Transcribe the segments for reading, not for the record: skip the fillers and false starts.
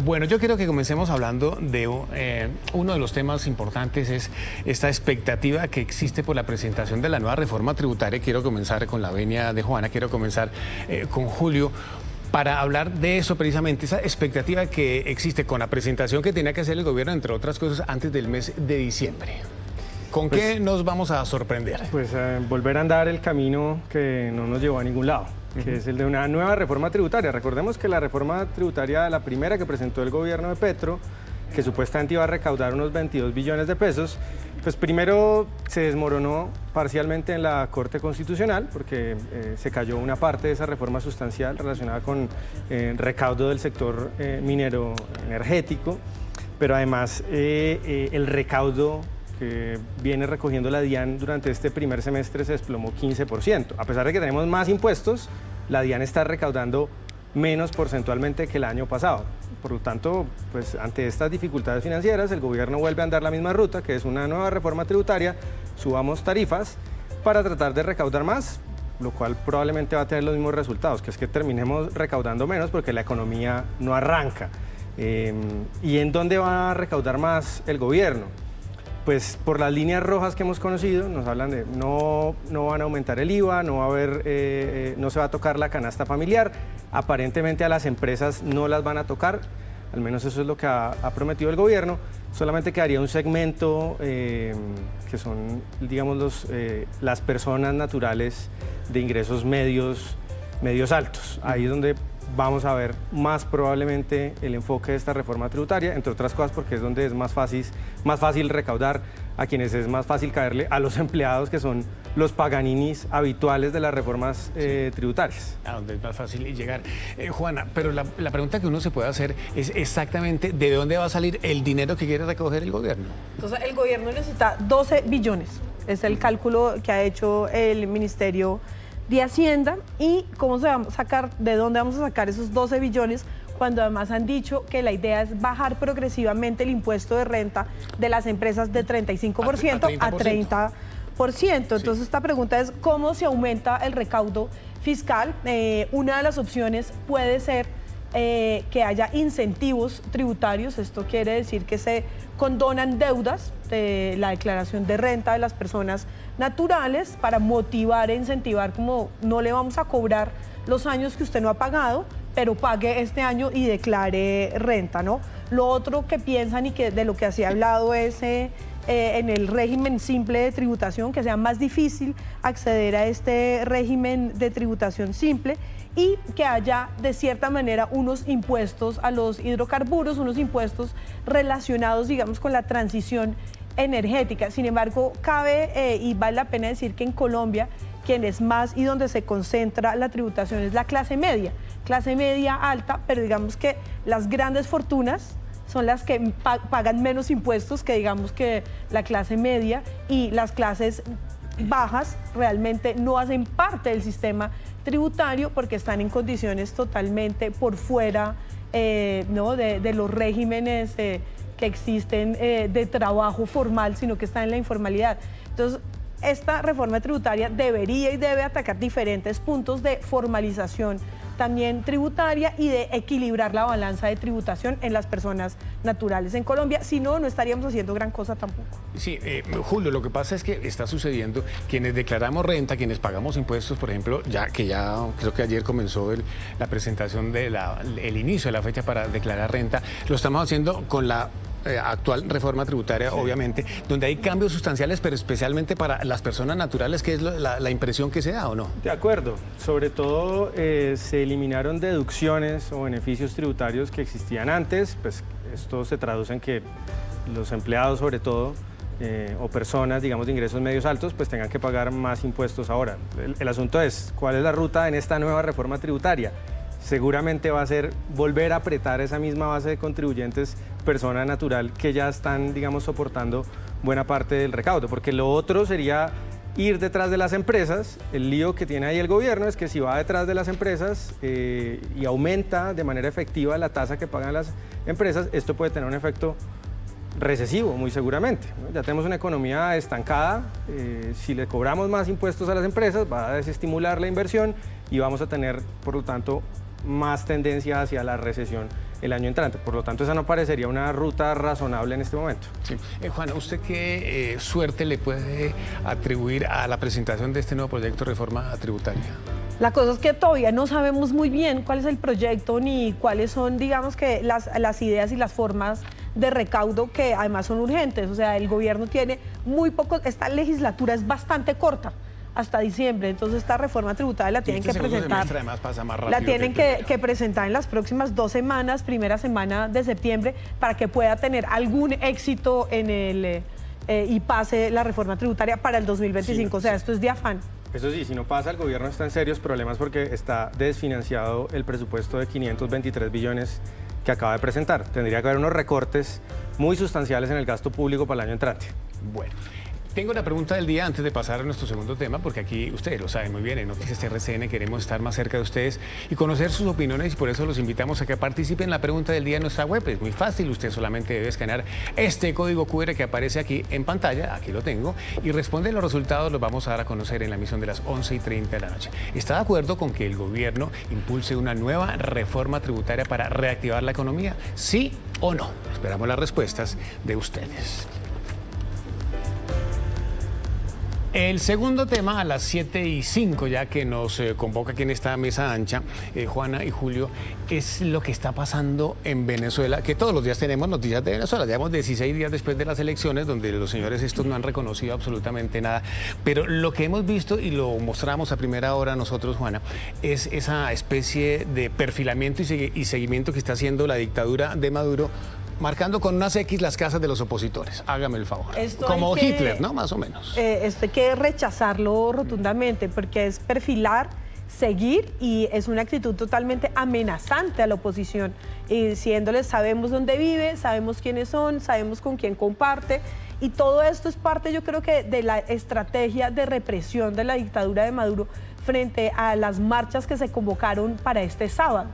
Bueno, yo quiero que comencemos hablando de uno de los temas importantes, es esta expectativa que existe por la presentación de la nueva reforma tributaria. Quiero comenzar con la venia de Juana, quiero comenzar con Julio, para hablar de eso precisamente, esa expectativa que existe con la presentación que tenía que hacer el gobierno, entre otras cosas, antes del mes de diciembre. ¿Con qué nos vamos a sorprender? Pues volver a andar el camino que no nos llevó a ningún lado, que es el de una nueva reforma tributaria. Recordemos que la reforma tributaria, la primera que presentó el gobierno de Petro, que supuestamente iba a recaudar unos 22 billones de pesos, pues primero se desmoronó parcialmente en la Corte Constitucional, porque se cayó una parte de esa reforma sustancial relacionada con recaudo del sector minero energético, pero además el recaudo que viene recogiendo la DIAN durante este primer semestre se desplomó 15%. A pesar de que tenemos más impuestos, la DIAN está recaudando menos porcentualmente que el año pasado. Por lo tanto, pues ante estas dificultades financieras, el gobierno vuelve a andar la misma ruta, que es una nueva reforma tributaria, subamos tarifas para tratar de recaudar más, lo cual probablemente va a tener los mismos resultados, que es que terminemos recaudando menos porque la economía no arranca. ¿Y en dónde va a recaudar más el gobierno? Pues por las líneas rojas que hemos conocido, nos hablan de no van a aumentar el IVA, no va a haber, no se va a tocar la canasta familiar, aparentemente a las empresas no las van a tocar, al menos eso es lo que ha prometido el gobierno, solamente quedaría un segmento que son, digamos, las personas naturales de ingresos medios altos, ahí es donde vamos a ver más probablemente el enfoque de esta reforma tributaria, entre otras cosas porque es donde es más fácil recaudar, a quienes es más fácil caerle a los empleados, que son los paganinis habituales de las reformas tributarias. A donde es más fácil llegar. Juana, pero la pregunta que uno se puede hacer es exactamente de dónde va a salir el dinero que quiere recoger el gobierno. Entonces, el gobierno necesita 12 billones, es el cálculo que ha hecho el Ministerio de Hacienda. ¿Y cómo se va a sacar, de dónde vamos a sacar esos 12 billones? Cuando además han dicho que la idea es bajar progresivamente el impuesto de renta de las empresas de 35% a 30%. Entonces, esta pregunta es cómo se aumenta el recaudo fiscal. Una de las opciones puede ser que haya incentivos tributarios. Esto quiere decir que se condonan deudas de la declaración de renta de las personas naturales para motivar e incentivar, como no le vamos a cobrar los años que usted no ha pagado, pero pague este año y declare renta, ¿no? Lo otro que piensan y que de lo que se ha hablado es en el régimen simple de tributación, que sea más difícil acceder a este régimen de tributación simple y que haya de cierta manera unos impuestos a los hidrocarburos, unos impuestos relacionados, digamos, con la transición energética. Sin embargo, cabe y vale la pena decir que en Colombia quienes más y donde se concentra la tributación es la clase media alta, pero digamos que las grandes fortunas son las que pagan menos impuestos que, digamos, que la clase media, y las clases bajas realmente no hacen parte del sistema tributario porque están en condiciones totalmente por fuera ¿no? de los regímenes que existen de trabajo formal, sino que están en la informalidad. Entonces, esta reforma tributaria debería y debe atacar diferentes puntos de formalización también tributaria y de equilibrar la balanza de tributación en las personas naturales en Colombia. Si no, no estaríamos haciendo gran cosa tampoco. Sí, Julio, lo que pasa es que está sucediendo, quienes declaramos renta, quienes pagamos impuestos, por ejemplo, ya creo que ayer comenzó la presentación de el inicio de la fecha para declarar renta, lo estamos haciendo con la actual reforma tributaria, obviamente, donde hay cambios sustanciales, pero especialmente para las personas naturales, que es la impresión que se da, ¿o no? De acuerdo. Sobre todo se eliminaron deducciones o beneficios tributarios que existían antes. Pues esto se traduce en que los empleados, sobre todo, o personas, digamos, de ingresos medios altos, pues tengan que pagar más impuestos ahora. El asunto es, ¿cuál es la ruta en esta nueva reforma tributaria? Seguramente va a ser volver a apretar esa misma base de contribuyentes, persona natural, que ya están, digamos, soportando buena parte del recaudo, porque lo otro sería ir detrás de las empresas. El lío que tiene ahí el gobierno es que si va detrás de las empresas y aumenta de manera efectiva la tasa que pagan las empresas, esto puede tener un efecto recesivo, muy seguramente, ¿no? Ya tenemos una economía estancada, si le cobramos más impuestos a las empresas va a desestimular la inversión y vamos a tener, por lo tanto, más tendencia hacia la recesión el año entrante. Por lo tanto, esa no parecería una ruta razonable en este momento. Sí. Juana, ¿usted qué suerte le puede atribuir a la presentación de este nuevo proyecto de reforma tributaria? La cosa es que todavía no sabemos muy bien cuál es el proyecto ni cuáles son, digamos que, las ideas y las formas de recaudo que además son urgentes. O sea, el gobierno tiene muy poco, esta legislatura es bastante corta, hasta diciembre, entonces esta reforma tributaria la tienen que presentar. Además pasa más rápido la tienen que presentar en las próximas 2 semanas, primera semana de septiembre, para que pueda tener algún éxito en el y pase la reforma tributaria para el 2025. Sí, o sea, esto es de afán. Eso sí, si no pasa, el gobierno está en serios problemas porque está desfinanciado el presupuesto de 523 billones que acaba de presentar. Tendría que haber unos recortes muy sustanciales en el gasto público para el año entrante. Bueno. Tengo una pregunta del día antes de pasar a nuestro segundo tema, porque aquí ustedes lo saben muy bien, en Noticias RCN queremos estar más cerca de ustedes y conocer sus opiniones, y por eso los invitamos a que participen en la pregunta del día en nuestra web. Es muy fácil, usted solamente debe escanear este código QR que aparece aquí en pantalla, aquí lo tengo, y responde. Los resultados los vamos a dar a conocer en la emisión de las 11:30 de la noche. ¿Está de acuerdo con que el gobierno impulse una nueva reforma tributaria para reactivar la economía? ¿Sí o no? Esperamos las respuestas de ustedes. El segundo tema, a las 7:05, ya que nos convoca aquí en esta mesa ancha, Juana y Julio, es lo que está pasando en Venezuela, que todos los días tenemos noticias de Venezuela. Llevamos 16 días después de las elecciones, donde los señores estos no han reconocido absolutamente nada. Pero lo que hemos visto, y lo mostramos a primera hora nosotros, Juana, es esa especie de perfilamiento y seguimiento que está haciendo la dictadura de Maduro, marcando con unas X las casas de los opositores. Hágame el favor. Como Hitler, ¿no? Más o menos. Esto hay que rechazarlo rotundamente, porque es perfilar, seguir, y es una actitud totalmente amenazante a la oposición, diciéndoles: sabemos dónde vive, sabemos quiénes son, sabemos con quién comparte, y todo esto es parte, yo creo que, de la estrategia de represión de la dictadura de Maduro frente a las marchas que se convocaron para este sábado,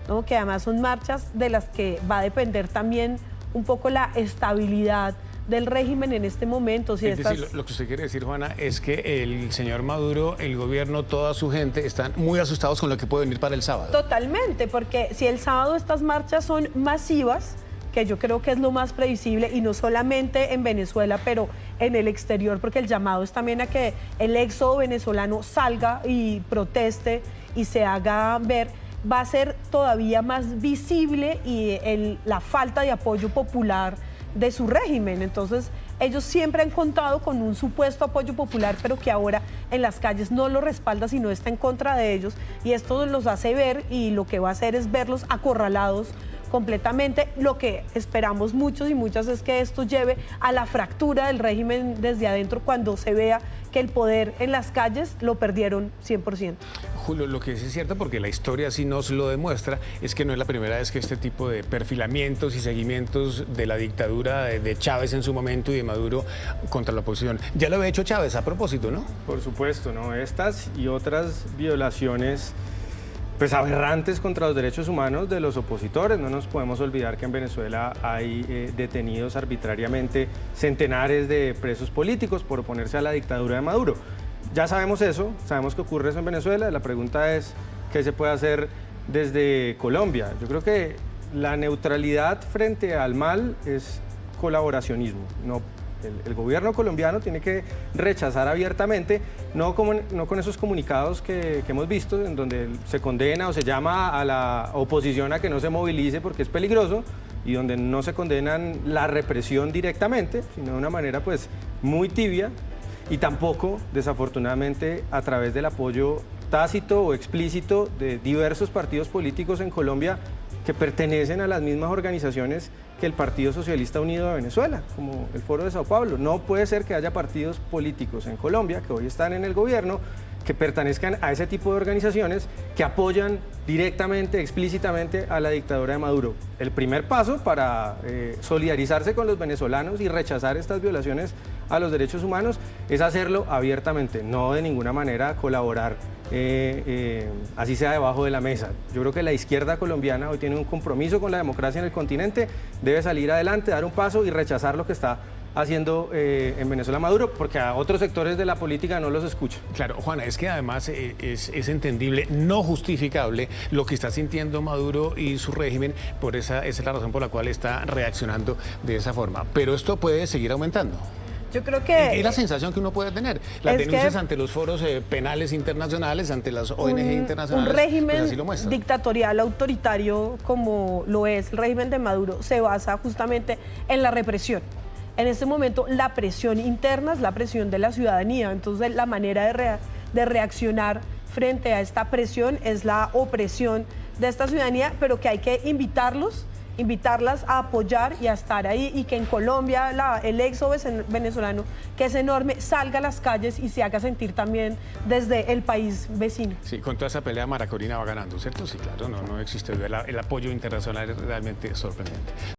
¿no? Que además son marchas de las que va a depender también un poco la estabilidad del régimen en este momento. Es decir, lo que usted quiere decir, Juana, es que el señor Maduro, el gobierno, toda su gente están muy asustados con lo que puede venir para el sábado. Totalmente, porque si el sábado estas marchas son masivas, que yo creo que es lo más previsible, y no solamente en Venezuela, pero en el exterior, porque el llamado es también a que el éxodo venezolano salga y proteste y se haga ver, va a ser todavía más visible y la falta de apoyo popular de su régimen. Entonces, ellos siempre han contado con un supuesto apoyo popular, pero que ahora en las calles no lo respalda, sino está en contra de ellos, y esto los hace ver, y lo que va a hacer es verlos acorralados completamente. Lo que esperamos muchos y muchas es que esto lleve a la fractura del régimen desde adentro, cuando se vea que el poder en las calles lo perdieron 100%. Julio, lo que es cierto, porque la historia así nos lo demuestra, es que no es la primera vez que este tipo de perfilamientos y seguimientos de la dictadura de Chávez en su momento y de Maduro contra la oposición. Ya lo había hecho Chávez a propósito, ¿no? Por supuesto, ¿no? Estas y otras violaciones, pues, aberrantes contra los derechos humanos de los opositores. No nos podemos olvidar que en Venezuela hay detenidos arbitrariamente centenares de presos políticos por oponerse a la dictadura de Maduro. Ya sabemos eso, sabemos que ocurre eso en Venezuela. La pregunta es, ¿qué se puede hacer desde Colombia? Yo creo que la neutralidad frente al mal es colaboracionismo. El gobierno colombiano tiene que rechazar abiertamente, no con esos comunicados que hemos visto, en donde se condena o se llama a la oposición a que no se movilice porque es peligroso, y donde no se condenan la represión directamente, sino de una manera, pues, muy tibia, y tampoco, desafortunadamente, a través del apoyo tácito o explícito de diversos partidos políticos en Colombia que pertenecen a las mismas organizaciones que el Partido Socialista Unido de Venezuela, como el Foro de Sao Paulo. No puede ser que haya partidos políticos en Colombia que hoy están en el gobierno que pertenezcan a ese tipo de organizaciones que apoyan directamente, explícitamente a la dictadura de Maduro. El primer paso para solidarizarse con los venezolanos y rechazar estas violaciones a los derechos humanos es hacerlo abiertamente, no de ninguna manera colaborar, así sea debajo de la mesa. Yo creo que la izquierda colombiana hoy tiene un compromiso con la democracia en el continente, debe salir adelante, dar un paso y rechazar lo que está haciendo en Venezuela Maduro, porque a otros sectores de la política no los escucha. Claro, Juana, es que además es entendible, no justificable lo que está sintiendo Maduro y su régimen, esa es la razón por la cual está reaccionando de esa forma. Pero esto puede seguir aumentando. Yo creo que Es la sensación que uno puede tener. Las es denuncias que ante los foros penales internacionales, ante las ONG internacionales, un régimen pues así lo muestran. dictatorial autoritario como lo es el régimen de Maduro se basa justamente en la represión. En este momento la presión interna es la presión de la ciudadanía, entonces la manera de reaccionar frente a esta presión es la opresión de esta ciudadanía, pero que hay que invitarlas a apoyar y a estar ahí, y que en Colombia el éxodo venezolano, que es enorme, salga a las calles y se haga sentir también desde el país vecino. Sí, con toda esa pelea Mara Corina va ganando, ¿cierto? Sí, claro, no existe. El apoyo internacional es realmente sorprendente.